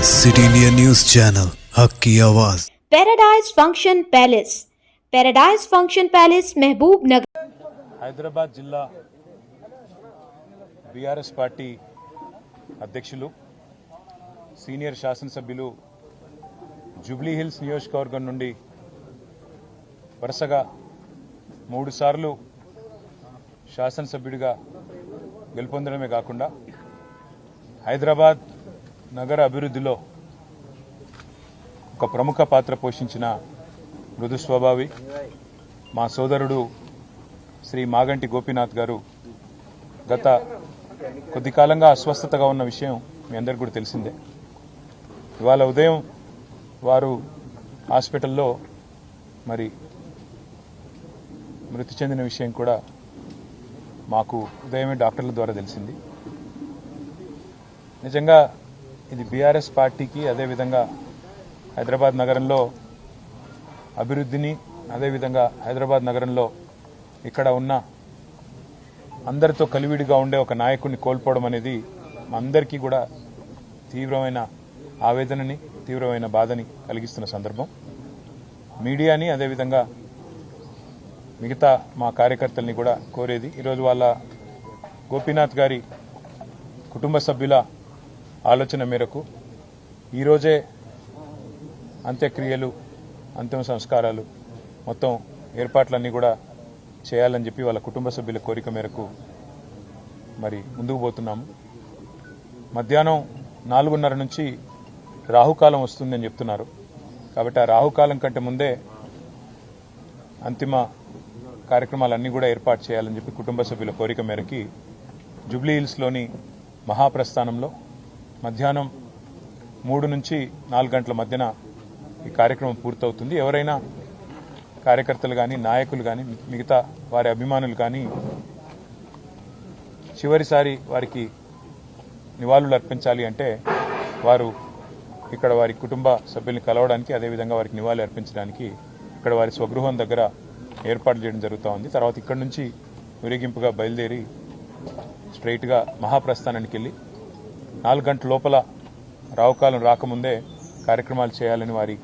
City India news channel हक की आवाज़। पैराडाइज फंक्शन पैलेस महबूब नगर హైదరాబాద్ జిల్లా బీఆర్ఎస్ పార్టీ అధ్యక్షులు సీనియర్ శాసనసభ్యులు జూబ్లీ హిల్స్ నియోజకవర్గం నుండి వరుసగా 3 సార్లు శాసనసభ్యుడిగా గెలుపొందడమే కాకుండా హైదరాబాద్ నగర అభివృద్ధిలో ఒక ప్రముఖ పాత్ర పోషించిన మృదు స్వభావి మా సోదరుడు శ్రీ మాగంటి గోపీనాథ్ గారు గత కొద్ది కాలంగా అస్వస్థతగా ఉన్న విషయం మీ అందరికీ కూడా తెలిసిందే. ఇవాళ ఉదయం వారు హాస్పిటల్లో మరి మృతి చెందిన విషయం కూడా మాకు ఉదయమే డాక్టర్ల ద్వారా తెలిసింది. నిజంగా ఇది బీఆర్ఎస్ పార్టీకి, అదేవిధంగా హైదరాబాద్ నగరంలో అభివృద్ధిని, అదేవిధంగా హైదరాబాద్ నగరంలో ఇక్కడ ఉన్న అందరితో కలివిడిగా ఉండే ఒక నాయకుడిని కోల్పోవడం అనేది మా అందరికీ కూడా తీవ్రమైన ఆవేదనని, తీవ్రమైన బాధని కలిగిస్తున్న సందర్భం. మీడియాని, అదేవిధంగా మిగతా మా కార్యకర్తల్ని కూడా కోరేది, ఈరోజు వాళ్ళ గోపీనాథ్ గారి కుటుంబ సభ్యుల ఆలోచన మేరకు ఈరోజే అంత్యక్రియలు, అంతిమ సంస్కారాలు మొత్తం ఏర్పాట్లన్నీ కూడా చేయాలని చెప్పి వాళ్ళ కుటుంబ సభ్యుల కోరిక మేరకు మరి ముందుకు పోతున్నాము. మధ్యాహ్నం 4:30 నుంచి రాహుకాలం వస్తుందని చెప్తున్నారు. కాబట్టి ఆ రాహుకాలం కంటే ముందే అంతిమ కార్యక్రమాలన్నీ కూడా ఏర్పాటు చేయాలని చెప్పి కుటుంబ సభ్యుల కోరిక మేరకి జూబ్లీ హిల్స్లోని మహాప్రస్థానంలో మధ్యాహ్నం 3 నుంచి 4 గంటల మధ్యన ఈ కార్యక్రమం పూర్తవుతుంది. ఎవరైనా కార్యకర్తలు కానీ, నాయకులు కానీ, మిగతా వారి అభిమానులు కానీ చివరిసారి వారికి నివాళులు అర్పించాలి అంటే వారు ఇక్కడ వారి కుటుంబ సభ్యుల్ని కలవడానికి, అదేవిధంగా వారికి నివాళులు అర్పించడానికి ఇక్కడ వారి స్వగృహం దగ్గర ఏర్పాటు చేయడం జరుగుతూ ఉంది. తర్వాత ఇక్కడ నుంచి ఊరేగింపుగా బయలుదేరి స్ట్రైట్గా మహాప్రస్థానానికి వెళ్ళి 4 గంటల లోపల రావుకాలం రాకముందే కార్యక్రమాలు చేయాలని వారి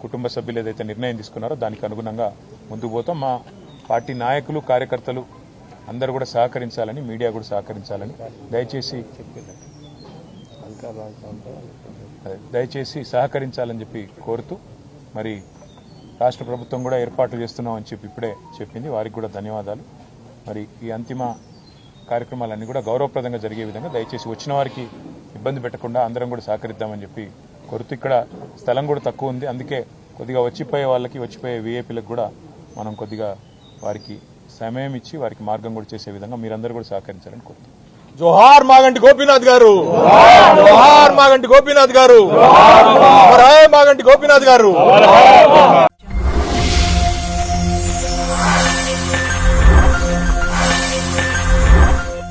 కుటుంబ సభ్యులు ఏదైతే నిర్ణయం తీసుకున్నారో దానికి అనుగుణంగా ముందుకు పోతాం. మా పార్టీ నాయకులు, కార్యకర్తలు అందరూ కూడా సహకరించాలని, మీడియా కూడా సహకరించాలని దయచేసి సహకరించాలని చెప్పి కోరుతూ, మరి రాష్ట్ర ప్రభుత్వం కూడా ఏర్పాట్లు చేస్తున్నామని చెప్పి ఇప్పుడే చెప్పింది. వారికి కూడా ధన్యవాదాలు. మరి ఈ అంతిమ కార్యక్రమాలన్నీ కూడా గౌరవప్రదంగా జరిగే విధంగా దయచేసి వచ్చిన వారికి ఇబ్బంది పెట్టకుండా అందరం కూడా సహకరిద్దామని చెప్పి కోరుతూ, ఇక్కడ స్థలం కూడా తక్కువ ఉంది, అందుకే కొద్దిగా వచ్చిపోయే వాళ్ళకి, వచ్చిపోయే వీఐపీలకు కూడా మనం కొద్దిగా వారికి సమయం ఇచ్చి వారికి మార్గం కూడా చేసే విధంగా మీరందరూ కూడా సహకరించాలని కోరుతున్నాం. జోహార్ మాగంటి గోపీనాథ్ గారు, జోహార్ మాగంటి గోపీనాథ్ గారు, మాగంటి గోపీనాథ్ గారు.